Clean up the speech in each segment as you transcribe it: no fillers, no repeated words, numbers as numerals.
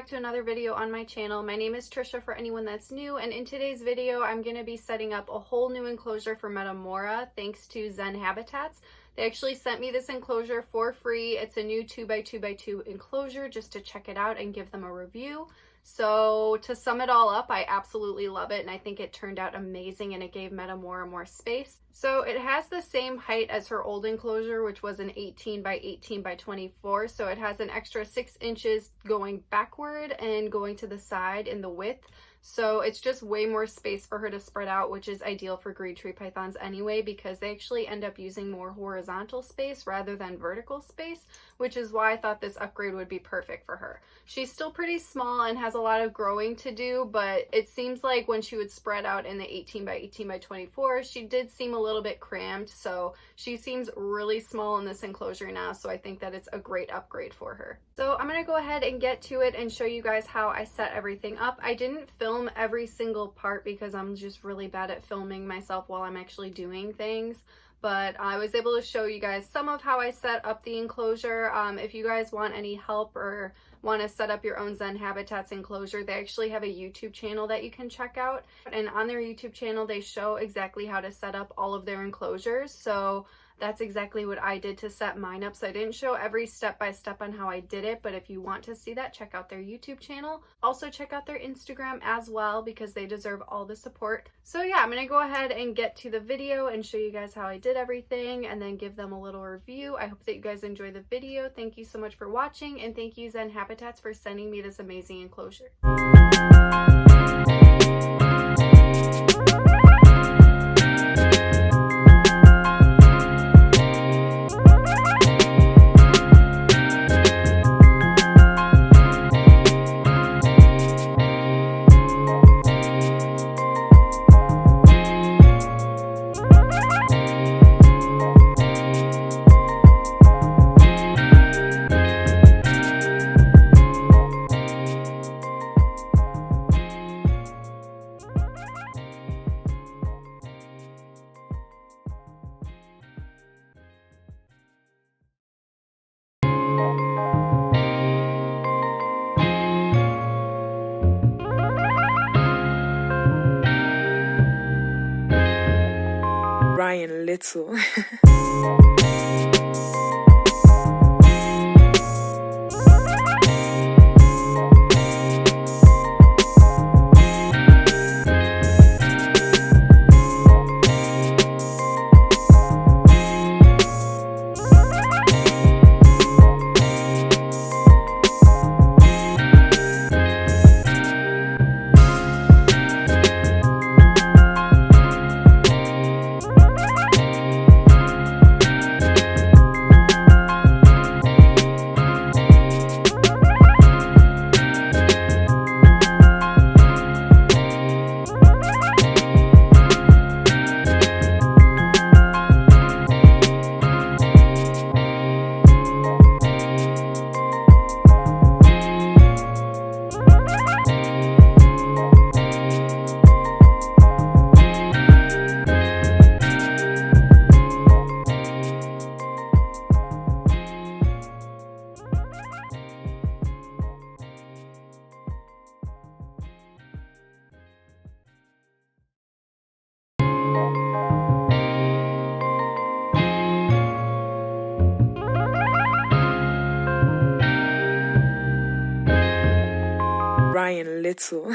to another video on my channel. My name is Trisha for anyone that's new, and in today's video I'm going to be setting up a whole new enclosure for Metamora thanks to Zen Habitats. They actually sent me this enclosure for free. It's a new 2x2x2 enclosure just to check it out and give them a review. So to sum it all up, I absolutely love it and I think it turned out amazing and it gave Metamora more space. So it has the same height as her old enclosure, which was an 18x18x24. So it has an extra 6 inches going backward and going to the side in the width. So it's just way more space for her to spread out, which is ideal for green tree pythons anyway, because they actually end up using more horizontal space rather than vertical space, which is why I thought this upgrade would be perfect for her. She's still pretty small and has a lot of growing to do, but it seems like when she would spread out in the 18x18x24, she did seem a little bit cramped. So she seems really small in this enclosure now, so I think that it's a great upgrade for her. So I'm going to go ahead and get to it and show you guys how I set everything up. I didn't film every single part because I'm just really bad at filming myself while I'm actually doing things, but I was able to show you guys some of how I set up the enclosure. If you guys want any help or want to set up your own Zen Habitats enclosure, they actually have a YouTube channel that you can check out, and on their YouTube channel they show exactly how to set up all of their enclosures. So that's exactly what I did to set mine up. So I didn't show every step-by-step on how I did it, but if you want to see that, check out their YouTube channel. Also check out their Instagram as well because they deserve all the support. So yeah, I'm going to go ahead and get to the video and show you guys how I did everything and then give them a little review. I hope that you guys enjoy the video. Thank you so much for watching, and thank you Zen Habitats for sending me this amazing enclosure. Ryan Little. Ryan Little.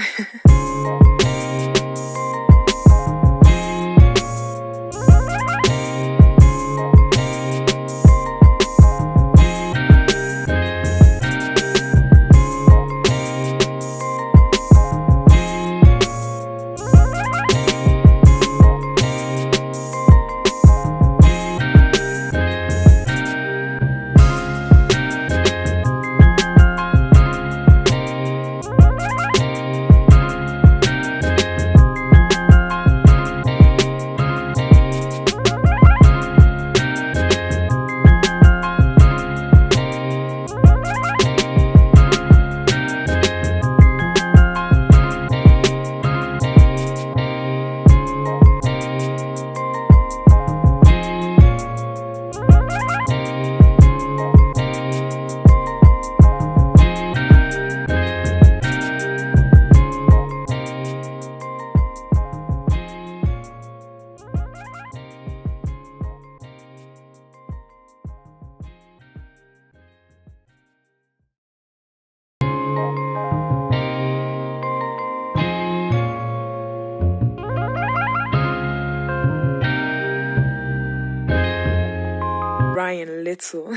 Ryan Little.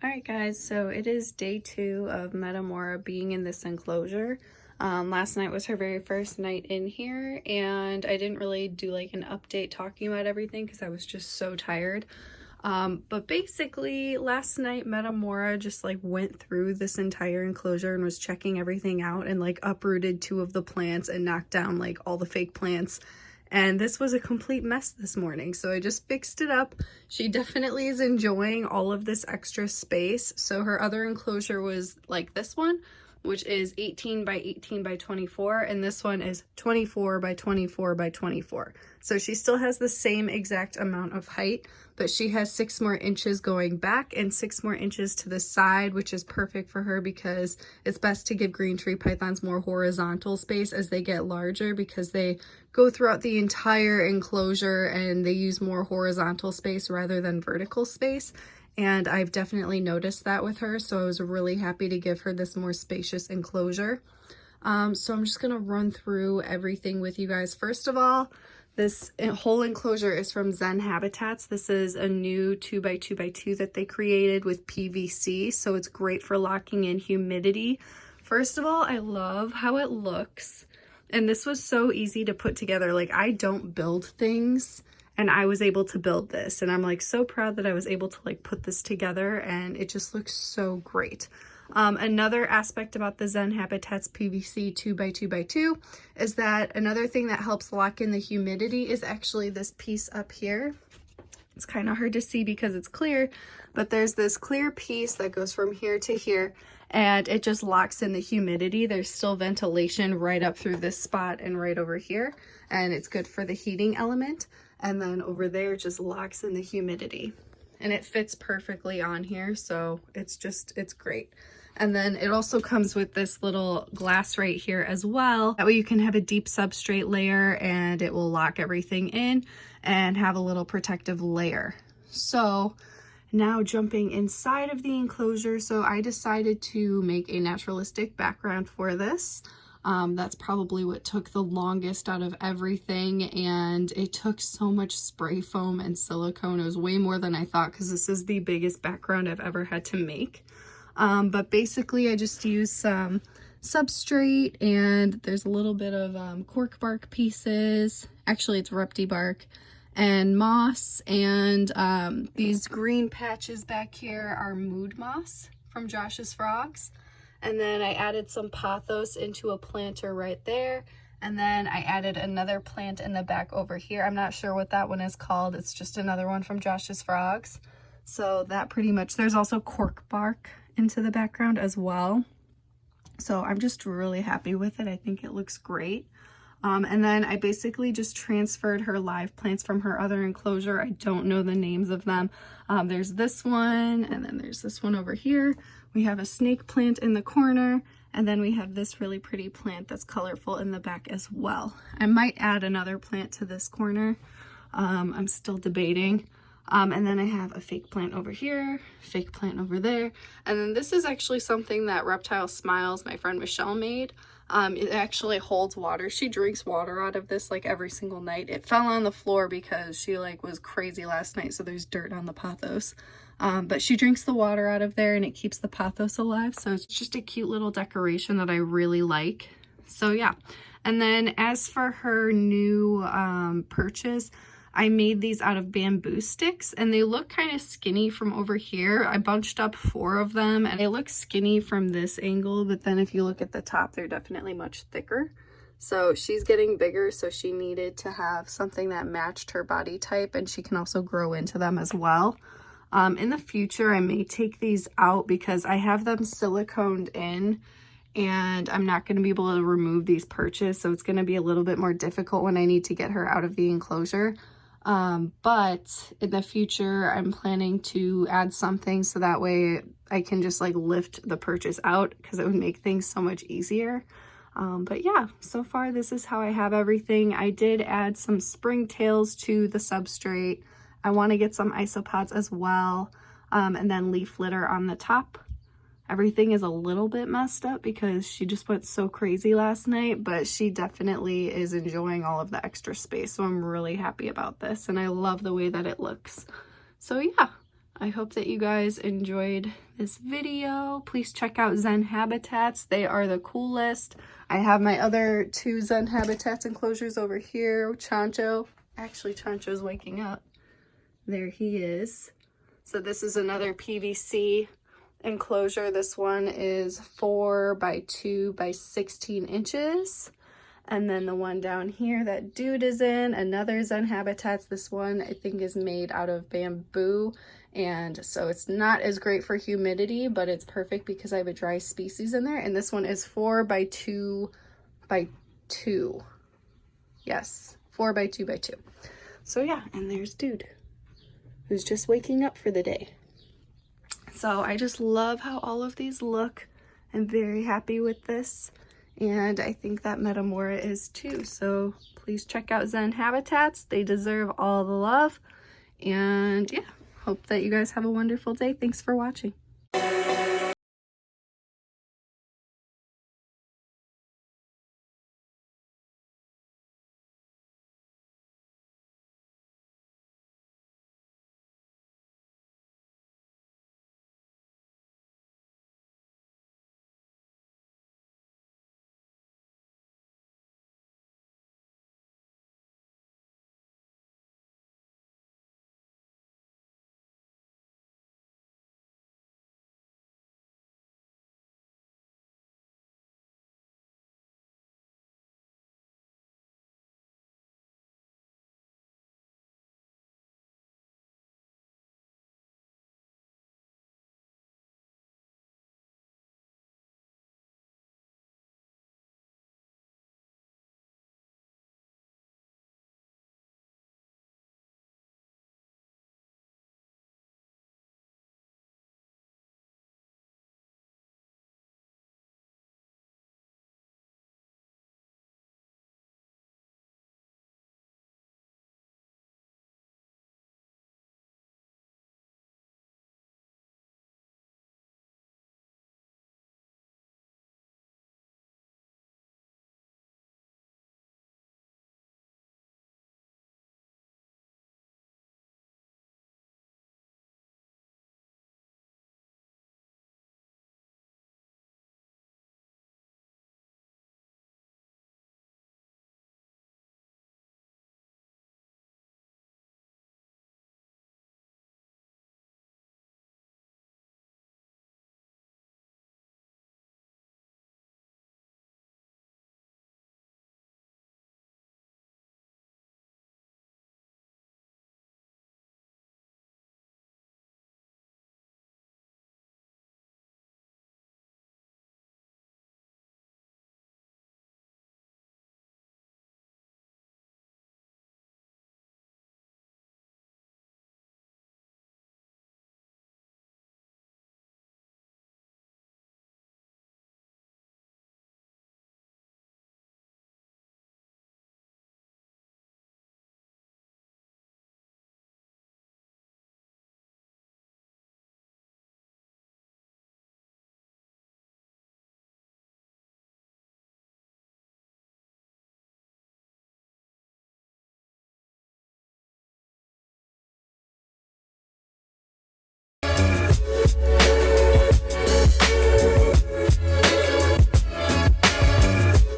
Alright guys, so it is day 2 of Metamora being in this enclosure. Last night was her very first night in here, and I didn't really do like an update talking about everything because I was just so tired. But basically last night Metamora just like went through this entire enclosure and was checking everything out and like uprooted 2 of the plants and knocked down like all the fake plants. And this was a complete mess this morning, so I just fixed it up. She definitely is enjoying all of this extra space. So her other enclosure was like this one, which is 18 by 18 by 24, and this one is 24 by 24 by 24. So she still has the same exact amount of height, but she has 6 more inches going back and 6 more inches to the side, which is perfect for her because it's best to give green tree pythons more horizontal space as they get larger, because they go throughout the entire enclosure and they use more horizontal space rather than vertical space. And I've definitely noticed that with her, so I was really happy to give her this more spacious enclosure. So I'm just gonna run through everything with you guys. First of all, this whole enclosure is from Zen Habitats. This is a new 2x2x2 that they created with PVC, so it's great for locking in humidity. First of all, I love how it looks, and this was so easy to put together. Like, I don't build things, and I was able to build this, and I'm like so proud that I was able to like put this together, and it just looks so great. Another aspect about the Zen Habitats PVC 2x2x2 is that another thing that helps lock in the humidity is actually this piece up here. It's kind of hard to see because it's clear, but there's this clear piece that goes from here to here, and it just locks in the humidity. There's still ventilation right up through this spot and right over here, and it's good for the heating element. And then over there just locks in the humidity, and it fits perfectly on here, so it's great. And then it also comes with this little glass right here as well. That way you can have a deep substrate layer and it will lock everything in and have a little protective layer. So now jumping inside of the enclosure, so I decided to make a naturalistic background for this. That's probably what took the longest out of everything, and it took so much spray foam and silicone. It was way more than I thought because this is the biggest background I've ever had to make. But basically I just used some substrate, and there's a little bit of cork bark pieces. Actually, it's Repti bark and moss, and these green patches back here are mood moss from Josh's Frogs. And then I added some pothos into a planter right there. And then I added another plant in the back over here. I'm not sure what that one is called. It's just another one from Josh's Frogs. So that pretty much, there's also cork bark into the background as well. So I'm just really happy with it. I think it looks great. And then I basically just transferred her live plants from her other enclosure. I don't know the names of them. There's this one, and then there's this one over here. We have a snake plant in the corner, and then we have this really pretty plant that's colorful in the back as well. I might add another plant to this corner. I'm still debating. And then I have a fake plant over here, fake plant over there. And then this is actually something that Reptile Smiles, my friend Michelle, made. It actually holds water. She drinks water out of this like every single night. It fell on the floor because she like was crazy last night, so there's dirt on the pothos. But she drinks the water out of there and it keeps the pothos alive. So it's just a cute little decoration that I really like. So yeah. And then as for her new purchase, I made these out of bamboo sticks and they look kind of skinny from over here. I bunched up 4 of them and they look skinny from this angle, but then if you look at the top, they're definitely much thicker. So she's getting bigger, so she needed to have something that matched her body type, and she can also grow into them as well. In the future, I may take these out because I have them siliconed in and I'm not going to be able to remove these perches, so it's going to be a little bit more difficult when I need to get her out of the enclosure. But in the future, I'm planning to add something so that way I can just like lift the perches out because it would make things so much easier. But yeah, so far this is how I have everything. I did add some springtails to the substrate. I want to get some isopods as well, and then leaf litter on the top. Everything is a little bit messed up because she just went so crazy last night, but she definitely is enjoying all of the extra space. So I'm really happy about this and I love the way that it looks. So yeah, I hope that you guys enjoyed this video. Please check out Zen Habitats. They are the coolest. I have my other 2 Zen Habitats enclosures over here. Chacho. Actually, Chacho's waking up. There he is. So this is another PVC enclosure. This one is 4 by 2 by 16 inches. And then the one down here that dude is in, another Zen Habitats. This one I think is made out of bamboo, and so it's not as great for humidity, but it's perfect because I have a dry species in there. And this one is 4 by 2 by 2. Yes, 4 by 2 by 2. So yeah, and there's dude who's just waking up for the day. So I just love how all of these look. I'm very happy with this. And I think that Metamora is too. So please check out Zen Habitats. They deserve all the love. And yeah, hope that you guys have a wonderful day. Thanks for watching.